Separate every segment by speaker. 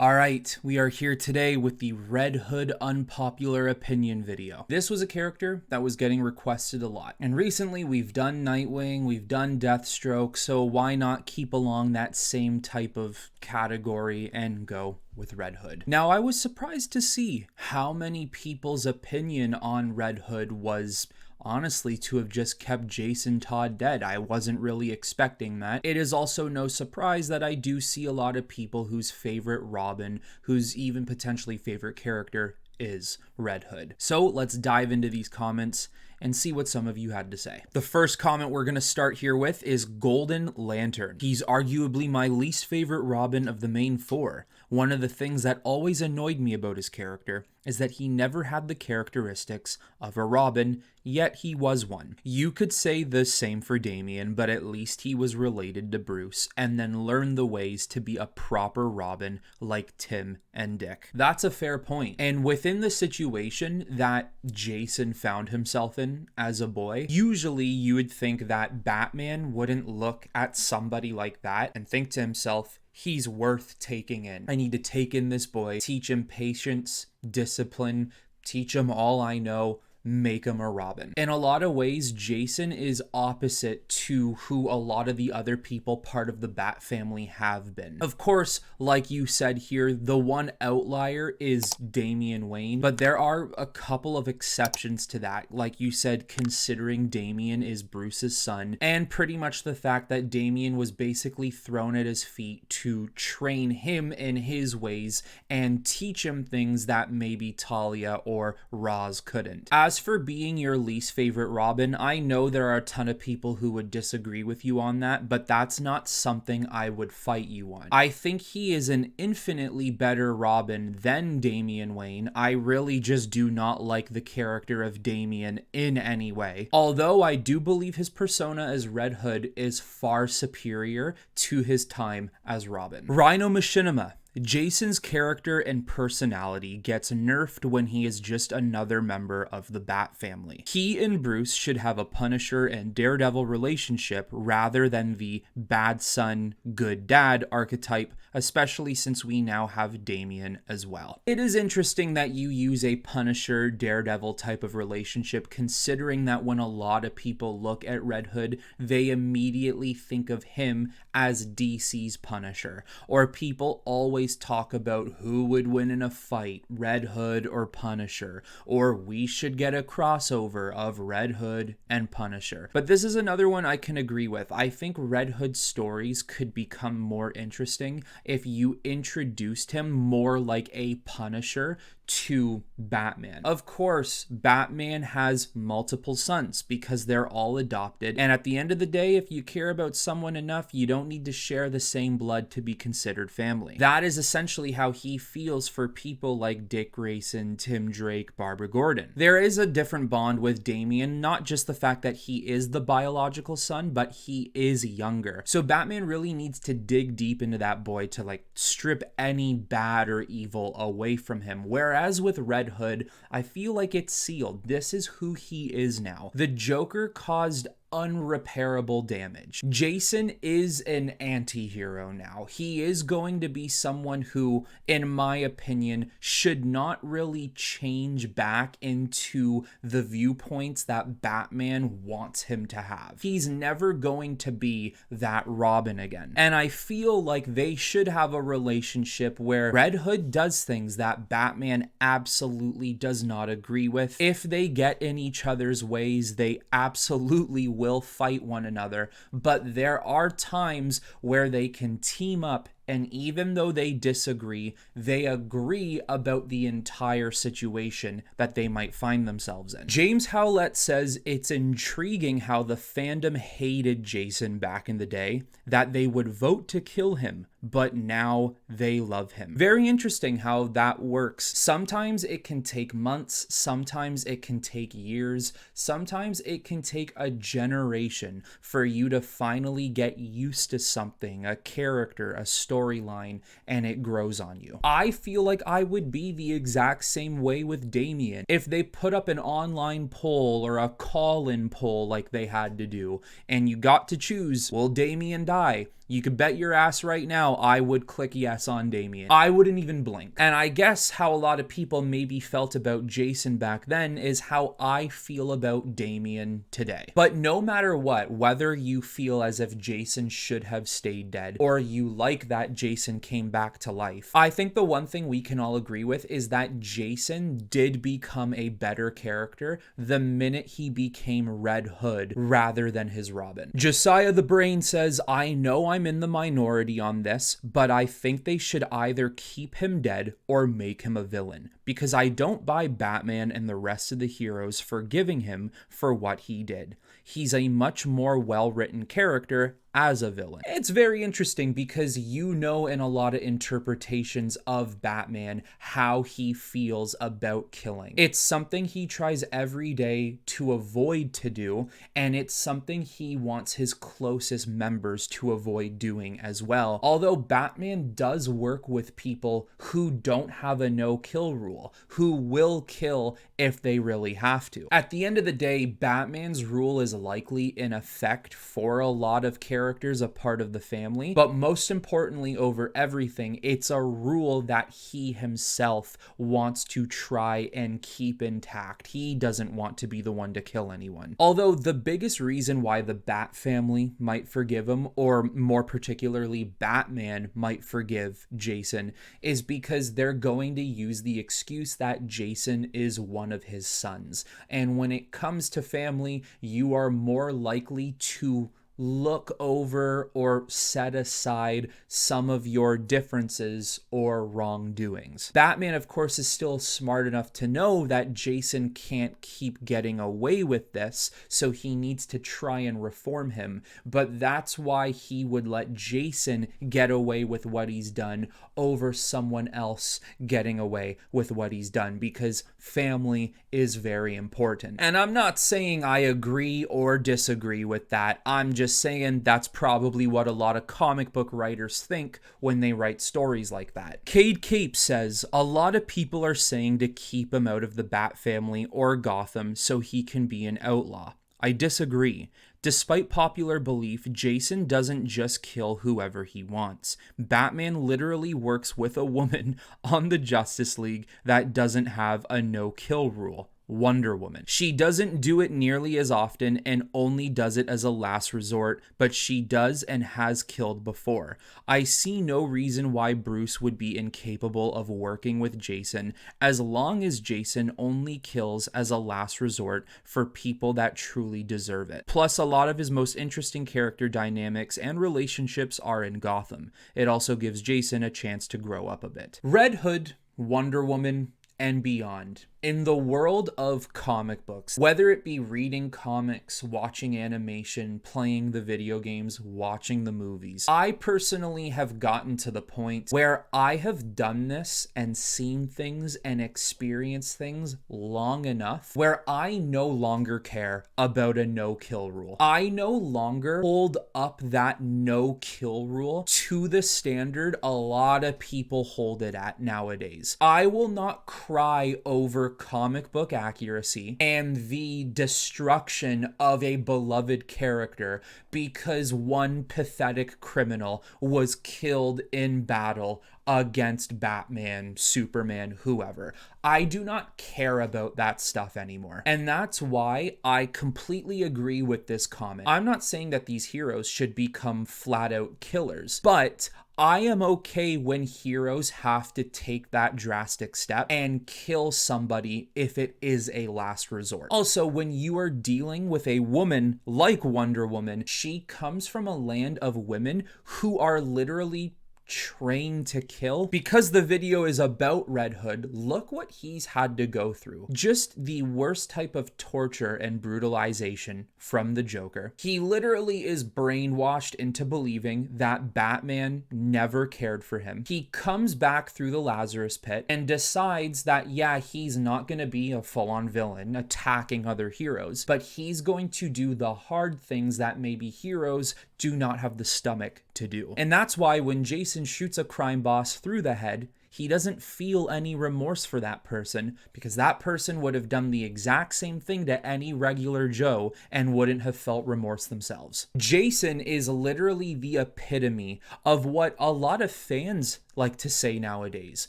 Speaker 1: Alright, we are here today with the Red Hood Unpopular Opinion video. This was a character that was getting requested a lot. And recently we've done Nightwing, we've done Deathstroke, so why not keep along that same type of category and go with Red Hood. Now, I was surprised to see how many people's opinion on Red Hood was honestly to have just kept Jason Todd dead. I wasn't really expecting that. It is also no surprise that I do see a lot of people whose favorite Robin, whose even potentially favorite character is Red Hood. So let's dive into these comments and see what some of you had to say. The first comment we're going to start here with is Golden Lantern. He's arguably my least favorite Robin of the main four. One of the things that always annoyed me about his character is that he never had the characteristics of a Robin, yet he was one. You could say the same for Damian, but at least he was related to Bruce and then learned the ways to be a proper Robin like Tim and Dick. That's a fair point. And within the situation that Jason found himself in as a boy, usually you would think that Batman wouldn't look at somebody like that and think to himself, he's worth taking in. I need to take in this boy, teach him patience, discipline, teach him all I know, make him a Robin. In a lot of ways, Jason is opposite to who a lot of the other people part of the Bat family have been. Of course, like you said here, the one outlier is Damian Wayne, but there are a couple of exceptions to that. Like you said, considering Damian is Bruce's son, and pretty much the fact that Damian was basically thrown at his feet to train him in his ways and teach him things that maybe Talia or Roz couldn't. As for being your least favorite Robin, I know there are a ton of people who would disagree with you on that, but that's not something I would fight you on. I think he is an infinitely better Robin than Damian Wayne. I really just do not like the character of Damian in any way. Although I do believe his persona as Red Hood is far superior to his time as Robin. RhinoMachinima. Jason's character and personality gets nerfed when he is just another member of the Bat family. He and Bruce should have a Punisher and Daredevil relationship rather than the bad son, good dad archetype, especially since we now have Damian as well. It is interesting that you use a Punisher, Daredevil type of relationship, considering that when a lot of people look at Red Hood, they immediately think of him as DC's Punisher, or people always talk about who would win in a fight, Red Hood or Punisher, or we should get a crossover of Red Hood and Punisher. But this is another one I can agree with. I think Red Hood's stories could become more interesting if you introduced him more like a Punisher to Batman. Of course, Batman has multiple sons because they're all adopted, and at the end of the day, if you care about someone enough, you don't need to share the same blood to be considered family. That is essentially how he feels for people like Dick Grayson, Tim Drake, Barbara Gordon. There is a different bond with Damian, not just the fact that he is the biological son, but he is younger. So Batman really needs to dig deep into that boy to strip any bad or evil away from him. Whereas with Red Hood, I feel like it's sealed. This is who he is now. The Joker caused unrepairable damage. Jason is an anti-hero now. He is going to be someone who, in my opinion, should not really change back into the viewpoints that Batman wants him to have. He's never going to be that Robin again. And I feel like they should have a relationship where Red Hood does things that Batman absolutely does not agree with. If they get in each other's ways, they absolutely will fight one another, but there are times where they can team up, and even though they disagree, they agree about the entire situation that they might find themselves in. James Howlett says it's intriguing how the fandom hated Jason back in the day, that they would vote to kill him, but now they love him. Very interesting how that works. Sometimes it can take months, sometimes it can take years, sometimes it can take a generation for you to finally get used to something, a character, a storyline, and it grows on you. I feel like I would be the exact same way with Damian. If they put up an online poll or a call-in poll like they had to do, and you got to choose, will Damian die? You could bet your ass right now now, I would click yes on Damien. I wouldn't even blink. And I guess how a lot of people maybe felt about Jason back then is how I feel about Damien today. But no matter what, whether you feel as if Jason should have stayed dead or you like that Jason came back to life, I think the one thing we can all agree with is that Jason did become a better character the minute he became Red Hood rather than his Robin. Josiah the Brain says, I know I'm in the minority on this, but I think they should either keep him dead or make him a villain, because I don't buy Batman and the rest of the heroes forgiving him for what he did. He's a much more well-written character as a villain. It's very interesting because you know in a lot of interpretations of Batman how he feels about killing. It's something he tries every day to avoid to do, and it's something he wants his closest members to avoid doing as well. Although Batman does work with people who don't have a no-kill rule, who will kill if they really have to. At the end of the day, Batman's rule is likely in effect for a lot of characters, a part of the family, but most importantly over everything, it's a rule that he himself wants to try and keep intact. He doesn't want to be the one to kill anyone. Although the biggest reason why the Bat family might forgive him, or more particularly Batman might forgive Jason, is because they're going to use the excuse that Jason is one of his sons. And when it comes to family, you are more likely to look over or set aside some of your differences or wrongdoings. Batman, of course, is still smart enough to know that Jason can't keep getting away with this, so he needs to try and reform him. But that's why he would let Jason get away with what he's done over someone else getting away with what he's done, because family is very important. And I'm not saying I agree or disagree with that. I'm just saying that's probably what a lot of comic book writers think when they write stories like that. Cade Cape says, a lot of people are saying to keep him out of the Bat family or Gotham so he can be an outlaw. I disagree. Despite popular belief, Jason doesn't just kill whoever he wants. Batman literally works with a woman on the Justice League that doesn't have a no-kill rule. Wonder Woman. She doesn't do it nearly as often and only does it as a last resort, but she does and has killed before. I see no reason why Bruce would be incapable of working with Jason as long as Jason only kills as a last resort for people that truly deserve it. Plus, a lot of his most interesting character dynamics and relationships are in Gotham. It also gives Jason a chance to grow up a bit. Red Hood, Wonder Woman, and beyond. In the world of comic books, whether it be reading comics, watching animation, playing the video games, watching the movies, I personally have gotten to the point where I have done this and seen things and experienced things long enough where I no longer care about a no-kill rule. I no longer hold up that no-kill rule to the standard a lot of people hold it at nowadays. I will not cry over comic book accuracy and the destruction of a beloved character because one pathetic criminal was killed in battle against Batman, Superman, whoever. I do not care about that stuff anymore. And that's why I completely agree with this comment. I'm not saying that these heroes should become flat out killers, but I am okay when heroes have to take that drastic step and kill somebody if it is a last resort. Also, when you are dealing with a woman like Wonder Woman, she comes from a land of women who are literally trained to kill. Because the video is about Red Hood, look what he's had to go through. Just the worst type of torture and brutalization from the Joker. He literally is brainwashed into believing that Batman never cared for him. He comes back through the Lazarus pit and decides that, yeah, he's not going to be a full-on villain attacking other heroes, but he's going to do the hard things that maybe heroes do not have the stomach to do. And that's why when Jason shoots a crime boss through the head, he doesn't feel any remorse for that person because that person would have done the exact same thing to any regular Joe and wouldn't have felt remorse themselves. Jason is literally the epitome of what a lot of fans like to say nowadays.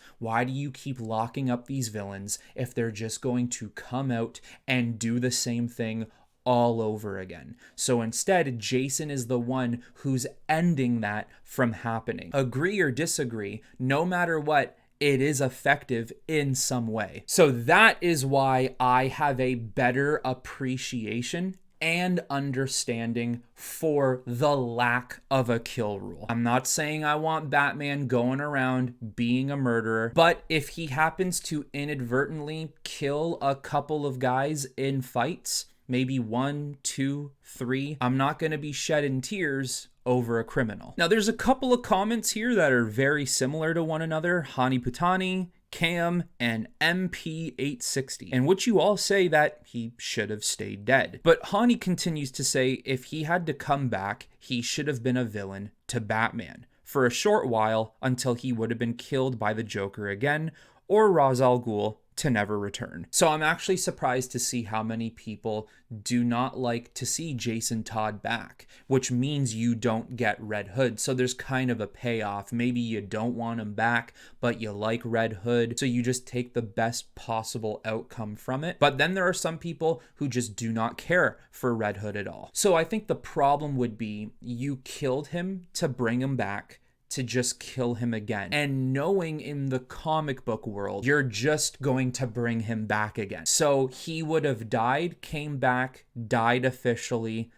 Speaker 1: Why do you keep locking up these villains if they're just going to come out and do the same thing all over again? So instead, Jason is the one who's ending that from happening. Agree or disagree, no matter what, it is effective in some way. So that is why I have a better appreciation and understanding for the lack of a kill rule. I'm not saying I want Batman going around being a murderer, but if he happens to inadvertently kill a couple of guys in fights, maybe 1, 2, 3, I'm not going to be shedding tears over a criminal. Now, there's a couple of comments here that are very similar to one another. Hani Putani, KEEM, and MP860, in which you all say that he should have stayed dead. But Hani continues to say if he had to come back, he should have been a villain to Batman for a short while until he would have been killed by the Joker again, or Ra's al Ghul to never return. So I'm actually surprised to see how many people do not like to see Jason Todd back, which means you don't get Red Hood. So there's kind of a payoff. Maybe you don't want him back, but you like Red Hood, so you just take the best possible outcome from it. But then there are some people who just do not care for Red Hood at all. So I think the problem would be you killed him to bring him back, to just kill him again. And knowing in the comic book world, you're just going to bring him back again. So he would have died, came back, died officially,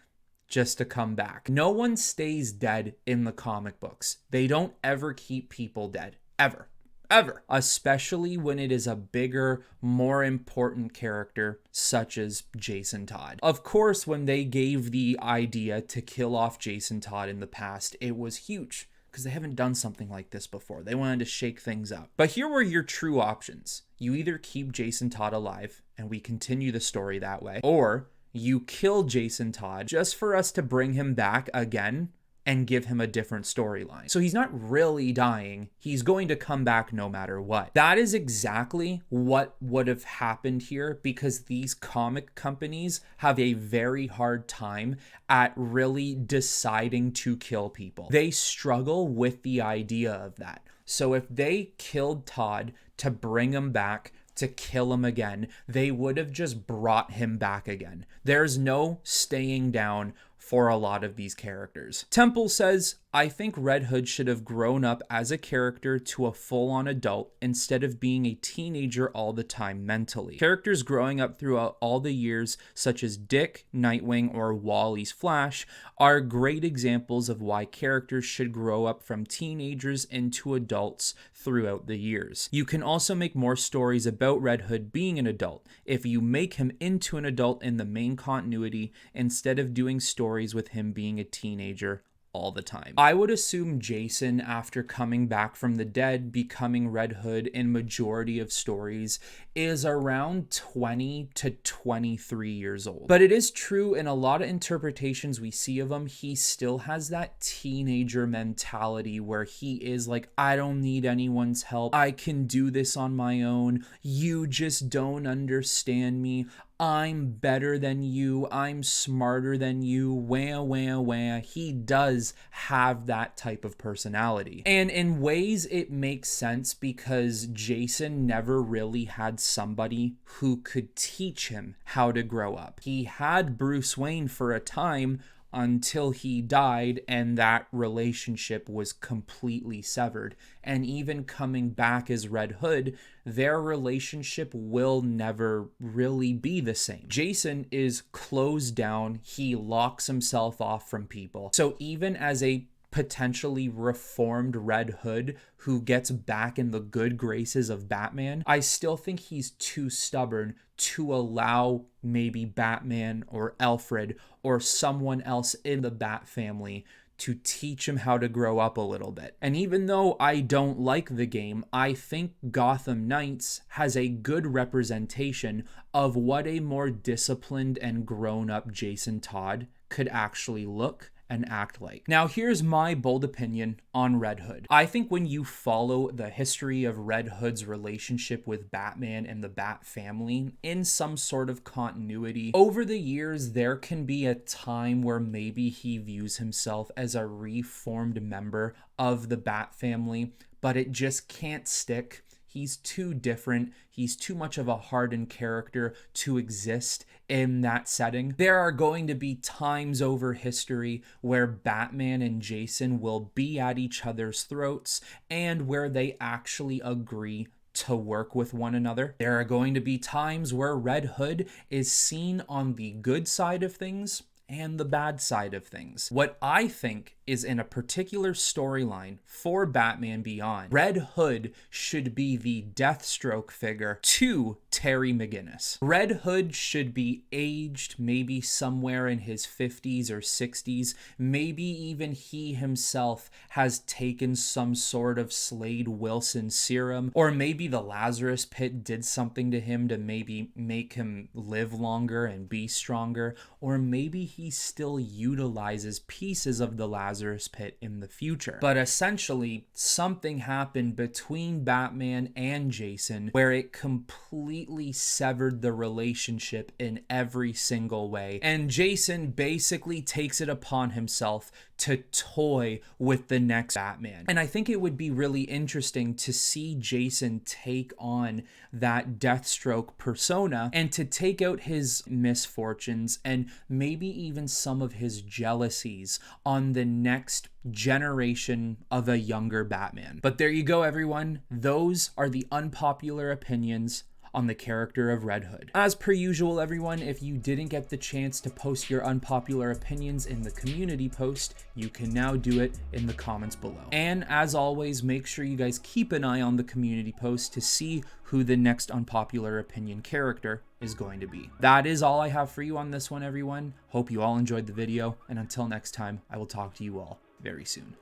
Speaker 1: just to come back. No one stays dead in the comic books. They don't ever keep people dead. Ever. Ever. Especially when it is a bigger, more important character such as Jason Todd. Of course, when they gave the idea to kill off Jason Todd in the past, it was huge, because they haven't done something like this before. They wanted to shake things up. But here were your true options. You either keep Jason Todd alive and we continue the story that way, or you kill Jason Todd just for us to bring him back again and give him a different storyline. So he's not really dying. He's going to come back no matter what. That is exactly what would have happened here, because these comic companies have a very hard time at really deciding to kill people. They struggle with the idea of that. So if they killed Todd to bring him back, to kill him again, they would have just brought him back again. There's no staying down for a lot of these characters. Temple says, I think Red Hood should have grown up as a character to a full-on adult instead of being a teenager all the time mentally. Characters growing up throughout all the years, such as Dick, Nightwing, or Wally's Flash, are great examples of why characters should grow up from teenagers into adults throughout the years. You can also make more stories about Red Hood being an adult if you make him into an adult in the main continuity instead of doing stories with him being a teenager all the time. I would assume Jason, after coming back from the dead, becoming Red Hood in majority of stories, is around 20 to 23 years old. But it is true in a lot of interpretations we see of him, he still has that teenager mentality where he is like, I don't need anyone's help. I can do this on my own. You just don't understand me. I'm better than you. I'm smarter than you. Wah. He does have that type of personality. And in ways it makes sense because Jason never really had somebody who could teach him how to grow up. He had Bruce Wayne for a time until he died, and that relationship was completely severed. And even coming back as Red Hood, their relationship will never really be the same. Jason is closed down. He locks himself off from people. So even as a potentially reformed Red Hood who gets back in the good graces of Batman, I still think he's too stubborn to allow maybe Batman or Alfred or someone else in the Bat family to teach him how to grow up a little bit. And even though I don't like the game, I think Gotham Knights has a good representation of what a more disciplined and grown-up Jason Todd could actually look and act like. Now, here's my bold opinion on Red Hood. I think when you follow the history of Red Hood's relationship with Batman and the Bat family in some sort of continuity, over the years, there can be a time where maybe he views himself as a reformed member of the Bat family, but it just can't stick. He's too different. He's too much of a hardened character to exist in that setting. There are going to be times over history where Batman and Jason will be at each other's throats and where they actually agree to work with one another. There are going to be times where Red Hood is seen on the good side of things and the bad side of things. What I think is in a particular storyline for Batman Beyond, Red Hood should be the Deathstroke figure to Terry McGinnis. Red Hood should be aged maybe somewhere in his 50s or 60s. Maybe even he himself has taken some sort of Slade Wilson serum, or maybe the Lazarus Pit did something to him to maybe make him live longer and be stronger, or maybe he still utilizes pieces of the Lazarus Pit in the future. But essentially, something happened between Batman and Jason where it completely severed the relationship in every single way. And Jason basically takes it upon himself to toy with the next Batman. And I think it would be really interesting to see Jason take on that Deathstroke persona and to take out his misfortunes and maybe even some of his jealousies on the next generation of a younger Batman. But there you go, everyone. Those are the unpopular opinions on the character of Red Hood. As per usual, everyone, if you didn't get the chance to post your unpopular opinions in the community post, you can now do it in the comments below. And as always, make sure you guys keep an eye on the community post to see who the next unpopular opinion character is going to be. That is all I have for you on this one, everyone. Hope you all enjoyed the video, and until next time, I will talk to you all very soon.